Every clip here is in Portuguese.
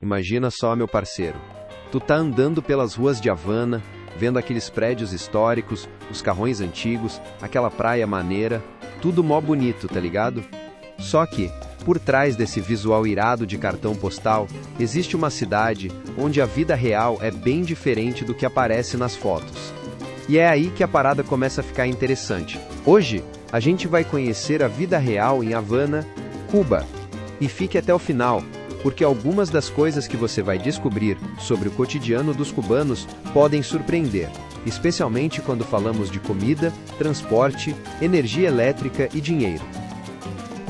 Imagina só, meu parceiro. Tu tá andando pelas ruas de Havana, vendo aqueles prédios históricos, os carrões antigos, aquela praia maneira, tudo mó bonito, tá ligado? Só que, por trás desse visual irado de cartão postal, existe uma cidade onde a vida real é bem diferente do que aparece nas fotos. E é aí que a parada começa a ficar interessante. Hoje, a gente vai conhecer a vida real em Havana, Cuba. E fique até o final, porque algumas das coisas que você vai descobrir sobre o cotidiano dos cubanos podem surpreender, especialmente quando falamos de comida, transporte, energia elétrica e dinheiro.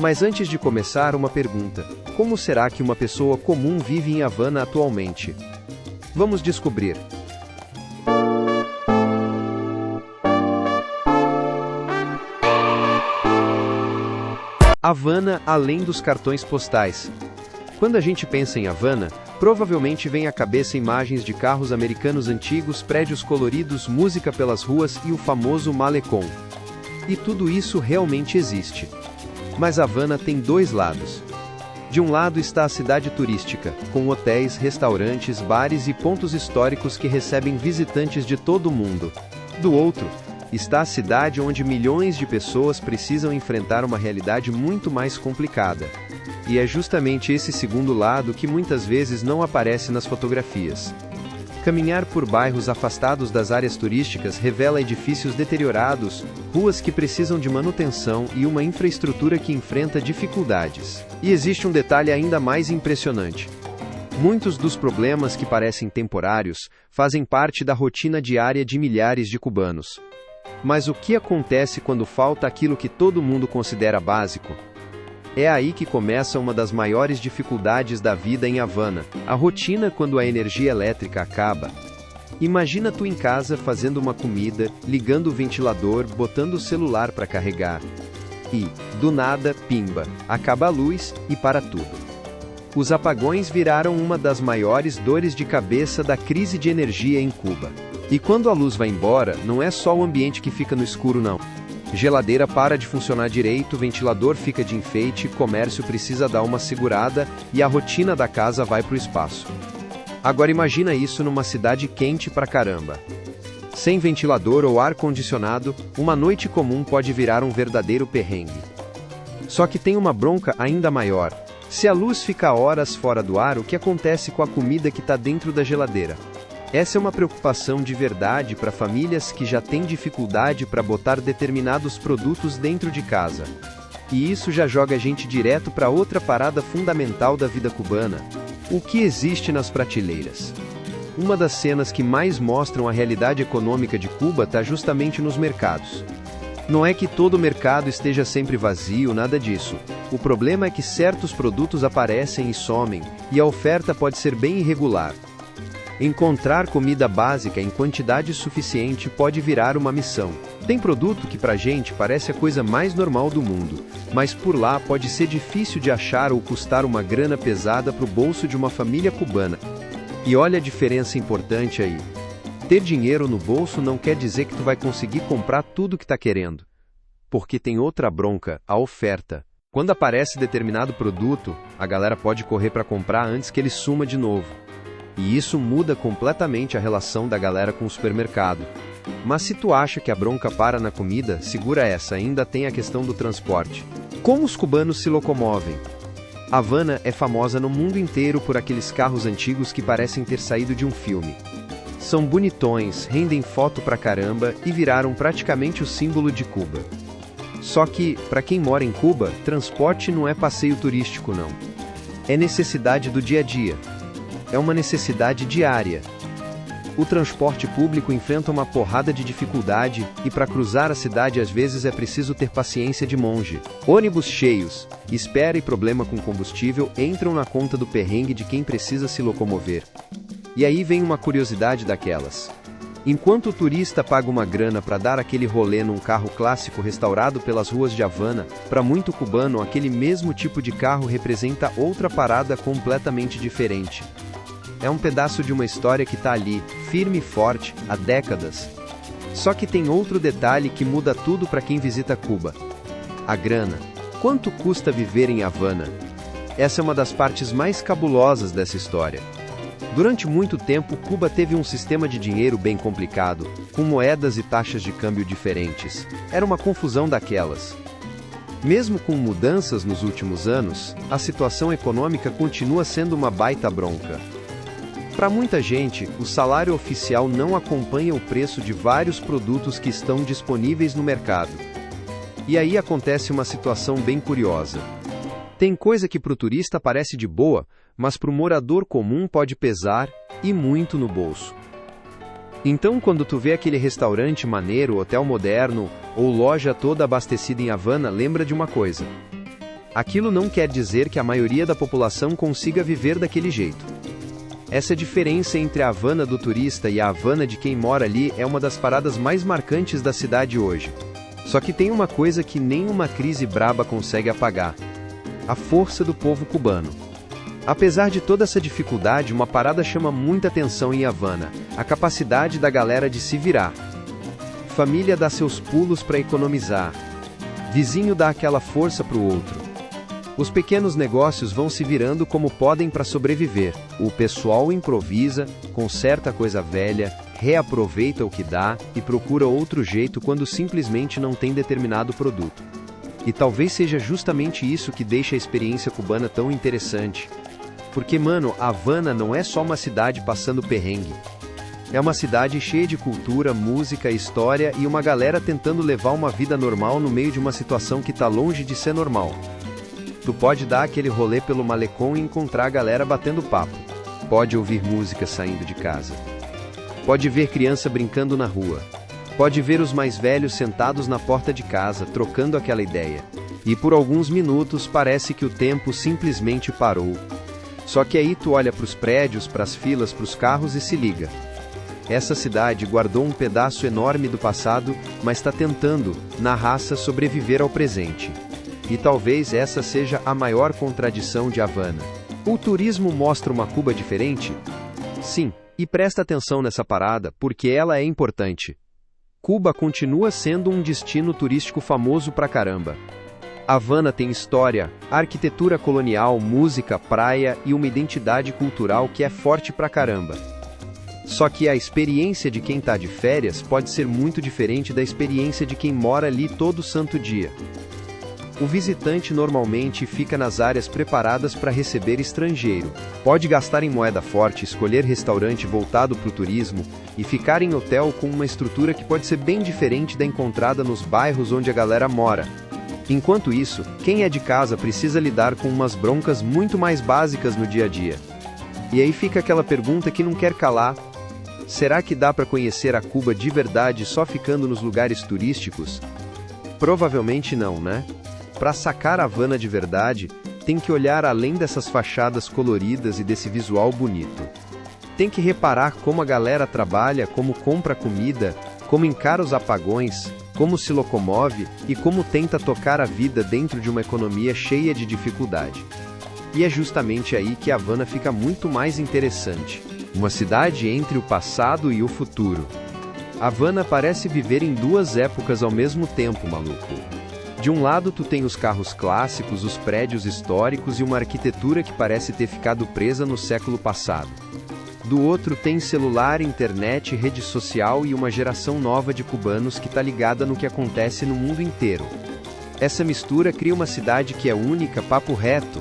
Mas antes de começar, uma pergunta: como será que uma pessoa comum vive em Havana atualmente? Vamos descobrir. Havana além dos cartões postais. Quando a gente pensa em Havana, provavelmente vem à cabeça imagens de carros americanos antigos, prédios coloridos, música pelas ruas e o famoso malecón. E tudo isso realmente existe. Mas Havana tem dois lados. De um lado está a cidade turística, com hotéis, restaurantes, bares e pontos históricos que recebem visitantes de todo o mundo. Do outro, está a cidade onde milhões de pessoas precisam enfrentar uma realidade muito mais complicada. E é justamente esse segundo lado que muitas vezes não aparece nas fotografias. Caminhar por bairros afastados das áreas turísticas revela edifícios deteriorados, ruas que precisam de manutenção e uma infraestrutura que enfrenta dificuldades. E existe um detalhe ainda mais impressionante. Muitos dos problemas que parecem temporários fazem parte da rotina diária de milhares de cubanos. Mas o que acontece quando falta aquilo que todo mundo considera básico? É aí que começa uma das maiores dificuldades da vida em Havana, a rotina quando a energia elétrica acaba. Imagina tu em casa fazendo uma comida, ligando o ventilador, botando o celular para carregar. E, do nada, pimba, acaba a luz e para tudo. Os apagões viraram uma das maiores dores de cabeça da crise de energia em Cuba. E quando a luz vai embora, não é só o ambiente que fica no escuro não. Geladeira para de funcionar direito, ventilador fica de enfeite, comércio precisa dar uma segurada e a rotina da casa vai pro espaço. Agora imagina isso numa cidade quente pra caramba. Sem ventilador ou ar-condicionado, uma noite comum pode virar um verdadeiro perrengue. Só que tem uma bronca ainda maior. Se a luz fica horas fora do ar, o que acontece com a comida que está dentro da geladeira? Essa é uma preocupação de verdade para famílias que já têm dificuldade para botar determinados produtos dentro de casa. E isso já joga a gente direto para outra parada fundamental da vida cubana: o que existe nas prateleiras. Uma das cenas que mais mostram a realidade econômica de Cuba está justamente nos mercados. Não é que todo mercado esteja sempre vazio, nada disso. O problema é que certos produtos aparecem e somem, e a oferta pode ser bem irregular. Encontrar comida básica em quantidade suficiente pode virar uma missão. Tem produto que pra gente parece a coisa mais normal do mundo, mas por lá pode ser difícil de achar ou custar uma grana pesada pro bolso de uma família cubana. E olha a diferença importante aí. Ter dinheiro no bolso não quer dizer que tu vai conseguir comprar tudo que tá querendo. Porque tem outra bronca, a oferta. Quando aparece determinado produto, a galera pode correr para comprar antes que ele suma de novo. E isso muda completamente a relação da galera com o supermercado. Mas se tu acha que a bronca para na comida, segura essa, ainda tem a questão do transporte. Como os cubanos se locomovem? Havana é famosa no mundo inteiro por aqueles carros antigos que parecem ter saído de um filme. São bonitões, rendem foto pra caramba e viraram praticamente o símbolo de Cuba. Só que, para quem mora em Cuba, transporte não é passeio turístico não. É necessidade do dia a dia. É uma necessidade diária. O transporte público enfrenta uma porrada de dificuldade e para cruzar a cidade às vezes é preciso ter paciência de monge. Ônibus cheios, espera e problema com combustível entram na conta do perrengue de quem precisa se locomover. E aí vem uma curiosidade daquelas. Enquanto o turista paga uma grana para dar aquele rolê num carro clássico restaurado pelas ruas de Havana, para muito cubano aquele mesmo tipo de carro representa outra parada completamente diferente. É um pedaço de uma história que está ali, firme e forte, há décadas. Só que tem outro detalhe que muda tudo para quem visita Cuba. A grana. Quanto custa viver em Havana? Essa é uma das partes mais cabulosas dessa história. Durante muito tempo, Cuba teve um sistema de dinheiro bem complicado, com moedas e taxas de câmbio diferentes. Era uma confusão daquelas. Mesmo com mudanças nos últimos anos, a situação econômica continua sendo uma baita bronca. Para muita gente, o salário oficial não acompanha o preço de vários produtos que estão disponíveis no mercado. E aí acontece uma situação bem curiosa. Tem coisa que para o turista parece de boa, mas para o morador comum pode pesar, e muito no bolso. Então, quando tu vê aquele restaurante maneiro, hotel moderno, ou loja toda abastecida em Havana, lembra de uma coisa. Aquilo não quer dizer que a maioria da população consiga viver daquele jeito. Essa diferença entre a Havana do turista e a Havana de quem mora ali é uma das paradas mais marcantes da cidade hoje. Só que tem uma coisa que nenhuma crise braba consegue apagar: a força do povo cubano. Apesar de toda essa dificuldade, uma parada chama muita atenção em Havana: a capacidade da galera de se virar. Família dá seus pulos para economizar. Vizinho dá aquela força para o outro. Os pequenos negócios vão se virando como podem para sobreviver. O pessoal improvisa, conserta coisa velha, reaproveita o que dá e procura outro jeito quando simplesmente não tem determinado produto. E talvez seja justamente isso que deixa a experiência cubana tão interessante. Porque, mano, Havana não é só uma cidade passando perrengue. É uma cidade cheia de cultura, música, história e uma galera tentando levar uma vida normal no meio de uma situação que tá longe de ser normal. Tu pode dar aquele rolê pelo malecão e encontrar a galera batendo papo. Pode ouvir música saindo de casa. Pode ver criança brincando na rua. Pode ver os mais velhos sentados na porta de casa, trocando aquela ideia. E por alguns minutos parece que o tempo simplesmente parou. Só que aí tu olha para os prédios, para as filas, para os carros e se liga. Essa cidade guardou um pedaço enorme do passado, mas está tentando, na raça, sobreviver ao presente. E talvez essa seja a maior contradição de Havana. O turismo mostra uma Cuba diferente? Sim, e presta atenção nessa parada, porque ela é importante. Cuba continua sendo um destino turístico famoso pra caramba. Havana tem história, arquitetura colonial, música, praia e uma identidade cultural que é forte pra caramba. Só que a experiência de quem tá de férias pode ser muito diferente da experiência de quem mora ali todo santo dia. O visitante normalmente fica nas áreas preparadas para receber estrangeiro. Pode gastar em moeda forte, escolher restaurante voltado para o turismo e ficar em hotel com uma estrutura que pode ser bem diferente da encontrada nos bairros onde a galera mora. Enquanto isso, quem é de casa precisa lidar com umas broncas muito mais básicas no dia a dia. E aí fica aquela pergunta que não quer calar: será que dá para conhecer a Cuba de verdade só ficando nos lugares turísticos? Provavelmente não, né? Para sacar a Havana de verdade, tem que olhar além dessas fachadas coloridas e desse visual bonito. Tem que reparar como a galera trabalha, como compra comida, como encara os apagões, como se locomove e como tenta tocar a vida dentro de uma economia cheia de dificuldade. E é justamente aí que a Havana fica muito mais interessante. Uma cidade entre o passado e o futuro. Havana parece viver em duas épocas ao mesmo tempo, maluco. De um lado tu tem os carros clássicos, os prédios históricos e uma arquitetura que parece ter ficado presa no século passado. Do outro tem celular, internet, rede social e uma geração nova de cubanos que tá ligada no que acontece no mundo inteiro. Essa mistura cria uma cidade que é única, papo reto.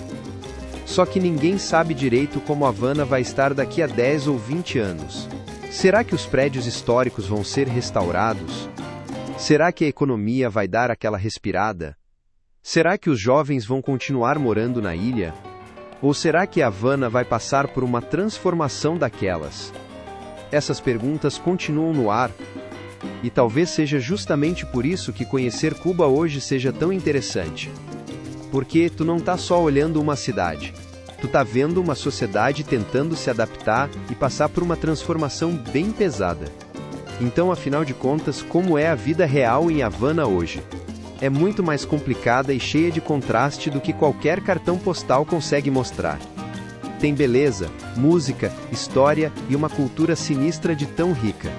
Só que ninguém sabe direito como Havana vai estar daqui a 10 ou 20 anos. Será que os prédios históricos vão ser restaurados? Será que a economia vai dar aquela respirada? Será que os jovens vão continuar morando na ilha? Ou será que Havana vai passar por uma transformação daquelas? Essas perguntas continuam no ar. E talvez seja justamente por isso que conhecer Cuba hoje seja tão interessante. Porque tu não tá só olhando uma cidade. Tu tá vendo uma sociedade tentando se adaptar e passar por uma transformação bem pesada. Então, afinal de contas, como é a vida real em Havana hoje? É muito mais complicada e cheia de contraste do que qualquer cartão postal consegue mostrar. Tem beleza, música, história e uma cultura sinistra de tão rica.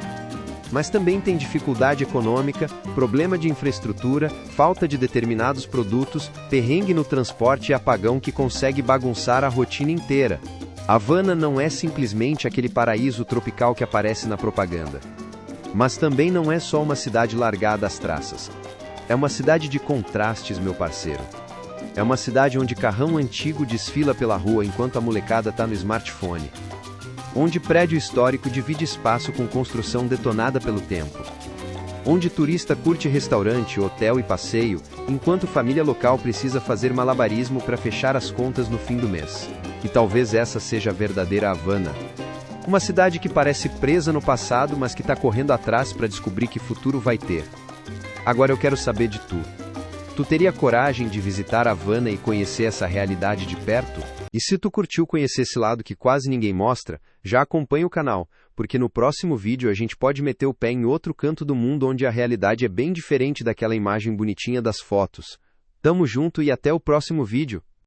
Mas também tem dificuldade econômica, problema de infraestrutura, falta de determinados produtos, perrengue no transporte e apagão que consegue bagunçar a rotina inteira. Havana não é simplesmente aquele paraíso tropical que aparece na propaganda. Mas também não é só uma cidade largada às traças. É uma cidade de contrastes, meu parceiro. É uma cidade onde carrão antigo desfila pela rua enquanto a molecada tá no smartphone. Onde prédio histórico divide espaço com construção detonada pelo tempo. Onde turista curte restaurante, hotel e passeio, enquanto família local precisa fazer malabarismo para fechar as contas no fim do mês. E talvez essa seja a verdadeira Havana. Uma cidade que parece presa no passado, mas que está correndo atrás para descobrir que futuro vai ter. Agora eu quero saber de tu. Tu teria coragem de visitar Havana e conhecer essa realidade de perto? E se tu curtiu conhecer esse lado que quase ninguém mostra, já acompanha o canal, porque no próximo vídeo a gente pode meter o pé em outro canto do mundo onde a realidade é bem diferente daquela imagem bonitinha das fotos. Tamo junto e até o próximo vídeo!